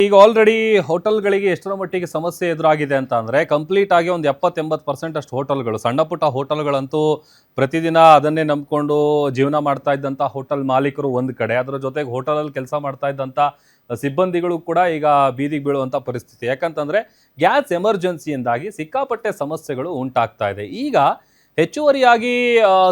ಈಗ ಆಲ್ರೆಡಿ ಹೋಟೆಲ್ಗಳಿಗೆ ಎಷ್ಟರ ಮಟ್ಟಿಗೆ ಸಮಸ್ಯೆ ಎದುರಾಗಿದೆ ಅಂತ ಅಂದ್ರೆ ಕಂಪ್ಲೀಟ್ ಆಗಿ ಒಂದು 70-80% ಅಷ್ಟು ಹೋಟೆಲ್ಗಳು, ಸಣ್ಣ ಪುಟ್ಟ ಹೋಟೆಲ್ಗಳಂತೂ ಪ್ರತಿದಿನ ಅದನ್ನೇ ನಂಬ್ಕೊಂಡು ಜೀವನ ಮಾಡ್ತಾ ಇದ್ದಂಥ ಹೋಟೆಲ್ ಮಾಲೀಕರು ಒಂದು ಕಡೆ, ಅದರ ಜೊತೆಗೆ ಹೋಟೆಲಲ್ಲಿ ಕೆಲಸ ಮಾಡ್ತಾ ಇದ್ದಂಥ ಸಿಬ್ಬಂದಿಗಳು ಕೂಡ ಈಗ ಬೀದಿಗೆ ಬೀಳುವಂಥ ಪರಿಸ್ಥಿತಿ. ಯಾಕಂತಂದ್ರೆ ಗ್ಯಾಸ್ ಎಮರ್ಜೆನ್ಸಿಯಿಂದಾಗಿ ಸಿಕ್ಕಾಪಟ್ಟೆ ಸಮಸ್ಯೆಗಳು ಉಂಟಾಗ್ತಾ ಇದೆ. ಈಗ ಹೆಚ್ಚುವರಿಯಾಗಿ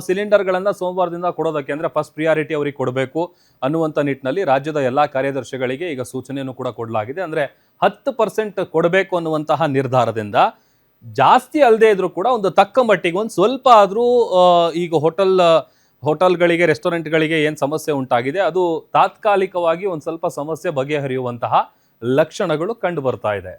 ಸಿಲಿಂಡರ್ಗಳನ್ನು ಸೋಮವಾರದಿಂದ ಕೊಡೋದಕ್ಕೆ ಅಂದರೆ ಫಸ್ಟ್ ಪ್ರಿಯಾರಿಟಿ ಅವರಿಗೆ ಕೊಡಬೇಕು ಅನ್ನುವಂಥ ನಿಟ್ಟಿನಲ್ಲಿ ರಾಜ್ಯದ ಎಲ್ಲ ಕಾರ್ಯದರ್ಶಿಗಳಿಗೆ ಈಗ ಸೂಚನೆಯನ್ನು ಕೂಡ ಕೊಡಲಾಗಿದೆ. ಅಂದರೆ 10% ಕೊಡಬೇಕು ಅನ್ನುವಂತಹ ನಿರ್ಧಾರದಿಂದ ಜಾಸ್ತಿ ಅಲ್ಲದೆ ಇದ್ರೂ ಕೂಡ ಒಂದು ತಕ್ಕ ಮಟ್ಟಿಗೆ ಒಂದು ಸ್ವಲ್ಪ ಆದರೂ ಈಗ ಹೋಟೆಲ್ಗಳಿಗೆ, ರೆಸ್ಟೋರೆಂಟ್ಗಳಿಗೆ ಏನು ಸಮಸ್ಯೆ ಉಂಟಾಗಿದೆ ಅದು ತಾತ್ಕಾಲಿಕವಾಗಿ ಒಂದು ಸ್ವಲ್ಪ ಸಮಸ್ಯೆ ಬಗೆಹರಿಯುವಂತಹ ಲಕ್ಷಣಗಳು ಕಂಡು ಬರ್ತಾ ಇದೆ.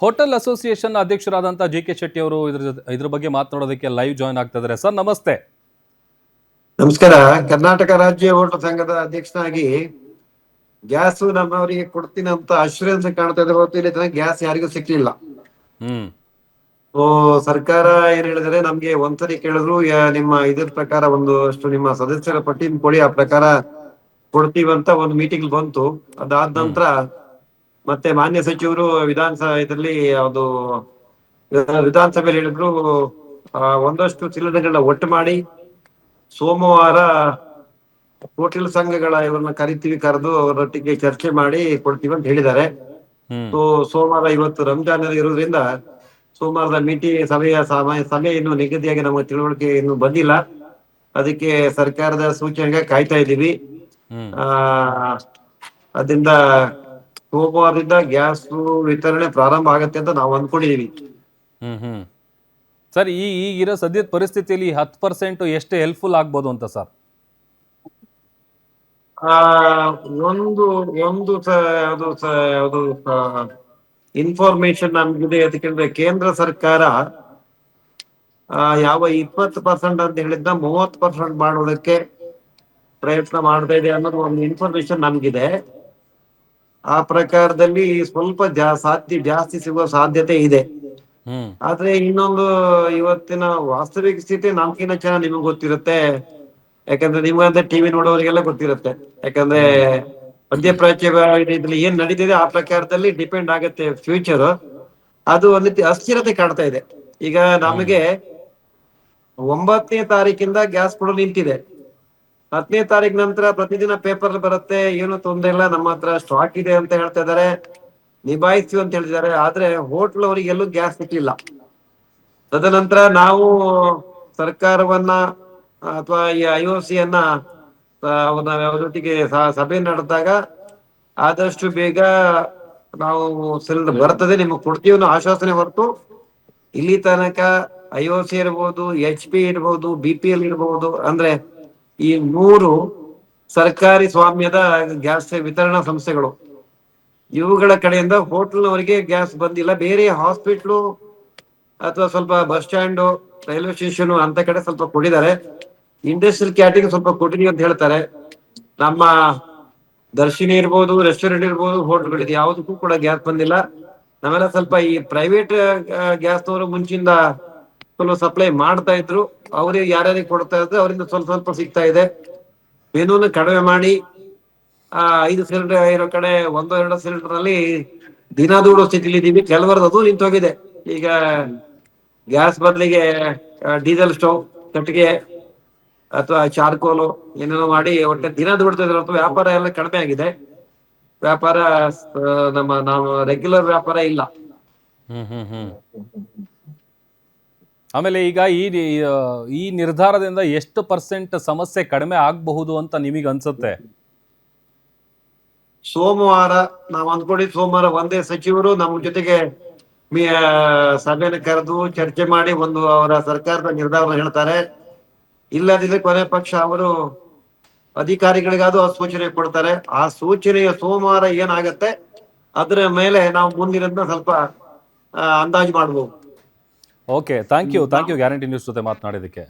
ಹೋಟೆಲ್ ಅಸೋಸಿಯೇಷನ್ ಅಧ್ಯಕ್ಷರಾದಂಥ ಜಿ.ಕೆ. ಶೆಟ್ಟಿ ಅವರು ಇದ್ರ ಬಗ್ಗೆ ಮಾತನಾಡೋದಕ್ಕೆ ಲೈವ್ ಜಾಯ್ನ್ ಆಗ್ತಾ ಇದ್ದಾರೆ. ಸರ್ ನಮಸ್ತೆ. ನಮಸ್ಕಾರ. ಕರ್ನಾಟಕ ರಾಜ್ಯ ಹೋಟೆಲ್ ಸಂಘದ ಅಧ್ಯಕ್ಷನಾಗಿ ಗ್ಯಾಸ್ ನಮ್ಮವರಿಗೆ ಕೊಡ್ತೀನಿ ಅಂತ ಅಶ್ಯೂರೆನ್ಸ್ ಕಾಣ್ತಾ ಇದೆ ಹೊರತು ಇಲ್ಲಿ ತನಕ ಗ್ಯಾಸ್ ಯಾರಿಗೂ ಸಿಕ್ಲಿಲ್ಲ. ಸರ್ಕಾರ ಏನ್ ಹೇಳಿದ್ರೆ, ನಮ್ಗೆ ಒಂದ್ಸರಿ ಕೇಳಿದ್ರು ನಿಮ್ಮ ಇದ್ರ ಪ್ರಕಾರ ಒಂದಷ್ಟು ನಿಮ್ಮ ಸದಸ್ಯರ ಪಟ್ಟಿನ ಕೊಡಿ, ಆ ಪ್ರಕಾರ ಕೊಡ್ತೀವಂತ ಒಂದು ಮೀಟಿಂಗ್ ಬಂತು. ಅದಾದ ನಂತರ ಮತ್ತೆ ಮಾನ್ಯ ಸಚಿವರು ಇದರಲ್ಲಿ ಯಾವುದು ವಿಧಾನಸಭೆಯಲ್ಲಿ ಹೇಳಿದ್ರು, ಒಂದಷ್ಟು ಸಿಲಿಂಡರ್ಗಳನ್ನ ಒಟ್ಟು ಮಾಡಿ ಸೋಮವಾರ ಹೋಟೆಲ್ ಸಂಘಗಳ ಇವ್ರನ್ನ ಕರೆದು ಅವರೊಟ್ಟಿಗೆ ಚರ್ಚೆ ಮಾಡಿ ಕೊಡ್ತೀವಿ ಅಂತ ಹೇಳಿದ್ದಾರೆ. ಸೊ ಸೋಮವಾರ ಇವತ್ತು ರಂಜಾನ್ ಇರೋದ್ರಿಂದ ಸೋಮವಾರದ ಸಮಯ ಇನ್ನು ನಿಗದಿಯಾಗಿ ನಮಗೆ ತಿಳುವಳಿಕೆ ಇನ್ನು ಬಂದಿಲ್ಲ. ಅದಕ್ಕೆ ಸರ್ಕಾರದ ಸೂಚನೆಗೆ ಕಾಯ್ತಾ ಇದ್ದೀವಿ. ಅದರಿಂದ ಸೋಮವಾರದಿಂದ ಗ್ಯಾಸ್ ವಿತರಣೆ ಪ್ರಾರಂಭ ಆಗತ್ತೆ ಅಂತ ನಾವು ಅಂದ್ಕೊಂಡಿದೀವಿ. ಸರ್, ಈಗಿರೋ ಸದ್ಯದ ಪರಿಸ್ಥಿತಿಯಲ್ಲಿ 10% ಎಷ್ಟು ಹೆಲ್ಪ್ಫುಲ್ ಆಗ್ಬೋದು ಅಂತ ಸರ್? ಯಾವುದು ಇನ್ಫಾರ್ಮೇಶನ್ ನಮ್ಗಿದೆ. ಯಾಕಂದ್ರೆ ಕೇಂದ್ರ ಸರ್ಕಾರ ಯಾವ 20% ಅಂತ ಹೇಳಿದ್ದ 30% ಮಾಡೋದಕ್ಕೆ ಪ್ರಯತ್ನ ಮಾಡ್ತಾ ಇದೆ ಅನ್ನೋದು ಒಂದು ಇನ್ಫಾರ್ಮೇಶನ್ ನಮ್ಗಿದೆ. ಆ ಪ್ರಕಾರದಲ್ಲಿ ಸ್ವಲ್ಪ ಜಾಸ್ತಿ ಸಿಗುವ ಸಾಧ್ಯತೆ ಇದೆ. ಆದ್ರೆ ಇನ್ನೊಂದು, ಇವತ್ತಿನ ವಾಸ್ತವಿಕ ಸ್ಥಿತಿ ನಮ್ಗಿನ್ನ ಚೆನ್ನಾಗಿ ನಿಮ್ಗೆ ಗೊತ್ತಿರುತ್ತೆ. ಯಾಕಂದ್ರೆ ನಿಮ್ಗಂತ ಟಿವಿ ನೋಡೋರಿಗೆಲ್ಲ ಗೊತ್ತಿರುತ್ತೆ. ಯಾಕಂದ್ರೆ ಮಧ್ಯಪ್ರಾಚ್ಯ ಇದ್ರಲ್ಲಿ ಏನ್ ನಡೀತಿದೆ ಆ ಪ್ರಕಾರದಲ್ಲಿ ಡಿಪೆಂಡ್ ಆಗತ್ತೆ ಫ್ಯೂಚರ್. ಅದು ಒಂದು ರೀತಿ ಅಸ್ಥಿರತೆ ಕಾಡ್ತಾ ಇದೆ. ಈಗ ನಮಗೆ 9ನೇ ತಾರೀಕಿಂದ ಗ್ಯಾಸ್ ಕೊಡಲು ನಿಂತಿದೆ. 10ನೇ ತಾರೀಕು ನಂತರ ಪ್ರತಿದಿನ ಪೇಪರ್ ಬರುತ್ತೆ, ಏನು ತೊಂದರೆ ಇಲ್ಲ, ನಮ್ಮ ಹತ್ರ ಸ್ಟಾಕ್ ಇದೆ ಅಂತ ಹೇಳ್ತಾ ಇದಾರೆ, ನಿಭಾಯಿಸ್ತೀವಿ ಅಂತ ಹೇಳ್ತಿದ್ದಾರೆ. ಆದ್ರೆ ಹೋಟ್ಲ್ ಅವರಿಗೆ ಎಲ್ಲೂ ಗ್ಯಾಸ್ ಸಿಕ್ಲಿಲ್ಲ. ತದನಂತರ ನಾವು ಸರ್ಕಾರವನ್ನ ಅಥವಾ ಈ IOCಯನ್ನ ಅವರೊಟ್ಟಿಗೆ ಸಭೆ ನಡೆದಾಗ ಆದಷ್ಟು ಬೇಗ ನಾವು ಸಿಲಿಂಡರ್ ಬರ್ತದೆ, ನಿಮಗೆ ಕೊಡ್ತೀವಿ ಅನ್ನೋ ಆಶ್ವಾಸನೆ ಹೊರತು ಇಲ್ಲಿ ತನಕ IOC ಇರ್ಬೋದು, HP ಇರ್ಬೋದು, BPL ಇರ್ಬೋದು, ಅಂದ್ರೆ ಈ 3 ಸರ್ಕಾರಿ ಸ್ವಾಮ್ಯದ ಗ್ಯಾಸ್ ವಿತರಣಾ ಸಂಸ್ಥೆಗಳು, ಇವುಗಳ ಕಡೆಯಿಂದ ಹೋಟೆಲ್ನವರಿಗೆ ಗ್ಯಾಸ್ ಬಂದಿಲ್ಲ. ಬೇರೆ ಹಾಸ್ಪಿಟ್ಲು ಅಥವಾ ಸ್ವಲ್ಪ ಬಸ್ ಸ್ಟ್ಯಾಂಡ್, ರೈಲ್ವೆ ಸ್ಟೇಷನ್ ಅಂತ ಕಡೆ ಸ್ವಲ್ಪ ಕೊಟ್ಟಿದ್ದಾರೆ. ಇಂಡಸ್ಟ್ರಿಯಲ್ ಕ್ಯಾಟರಿಂಗ್ ಸ್ವಲ್ಪ ಕೊಟ್ಟಿದೀವಿ ಅಂತ ಹೇಳ್ತಾರೆ. ನಮ್ಮ ದರ್ಶಿನಿ ಇರ್ಬೋದು, ರೆಸ್ಟೋರೆಂಟ್ ಇರ್ಬೋದು, ಹೋಟೆಲ್ಗಳಿದೆ, ಯಾವುದಕ್ಕೂ ಕೂಡ ಗ್ಯಾಸ್ ಬಂದಿಲ್ಲ. ನಾವೆಲ್ಲ ಸ್ವಲ್ಪ ಈ ಪ್ರೈವೇಟ್ ಗ್ಯಾಸ್ನವರು ಮುಂಚಿಂದ ಸ್ವಲ್ಪ ಸಪ್ಲೈ ಮಾಡ್ತಾ ಇದ್ರು, ಅವ್ರಿಗೆ ಯಾರ್ಯಾರಿಗೆ ಕೊಡ್ತಾ ಇದ್ರು ಅವರಿಂದ ಸ್ವಲ್ಪ ಸಿಗ್ತಾ ಇದೆ. ಮೆನುನ ಕಡಿಮೆ ಮಾಡಿ 5 ಸಿಲಿಂಡರ್ ಇರೋ ಕಡೆ 1-2 ಸಿಲಿಂಡರ್ ನಲ್ಲಿ ದಿನ ದೂಡೋ ಸ್ಥಿತಿಲಿ ಇದೀವಿ. ಕೆಲವರದ್ದು ಅದು ನಿಂತೋಗಿದೆ. ಈಗ ಗ್ಯಾಸ್ ಬದಲಿಗೆ ಡೀಸೆಲ್ ಸ್ಟವ್, ಕಟ್ಟಿಗೆ ಅಥವಾ ಚಾರ್ಕೋಲು ಏನೇನೋ ಮಾಡಿ ಒಟ್ಟೆ ದಿನ ದುಡ್ತಾ ಇದ್ರು. ವ್ಯಾಪಾರ ಎಲ್ಲ ಕಡಿಮೆ ಆಗಿದೆ. ವ್ಯಾಪಾರ ನಾವು ರೆಗ್ಯುಲರ್ ವ್ಯಾಪಾರ ಇಲ್ಲ. ಆಮೇಲೆ ಈಗ ಈ ನಿರ್ಧಾರದಿಂದ ಎಷ್ಟು % ಸಮಸ್ಯೆ ಕಡಿಮೆ ಆಗಬಹುದು ಅಂತ ನಿಮಗೆ ಅನ್ಸುತ್ತೆ? ಸೋಮವಾರ ನಾವು ಅಂದ್ಕೊಂಡಿದ್ದು, ಸೋಮವಾರ ಒಂದೇ ಸಚಿವರು ನಮ್ಮ ಜೊತೆಗೆ ಸಭೆಯನ್ನು ಕರೆದು ಚರ್ಚೆ ಮಾಡಿ ಅವರ ಸರ್ಕಾರದ ನಿರ್ಧಾರ ಹೇಳ್ತಾರೆ. ಇಲ್ಲದಿದ್ರೆ ಕೊನೆ ಪಕ್ಷ ಅವರು ಅಧಿಕಾರಿಗಳಿಗಾದ್ರೂ ಸೂಚನೆ ಕೊಡ್ತಾರೆ. ಆ ಸೂಚನೆಯ ಸೋಮವಾರ ಏನಾಗತ್ತೆ ಅದರ ಮೇಲೆ ನಾವು ಮುಂದಿನ ಸ್ವಲ್ಪ ಅಂದಾಜು ಮಾಡ್ಬೋದು. Okay, thank you guarantee news ಜೊತೆ ಮಾತನಾಡಿದ್ದಕ್ಕೆ.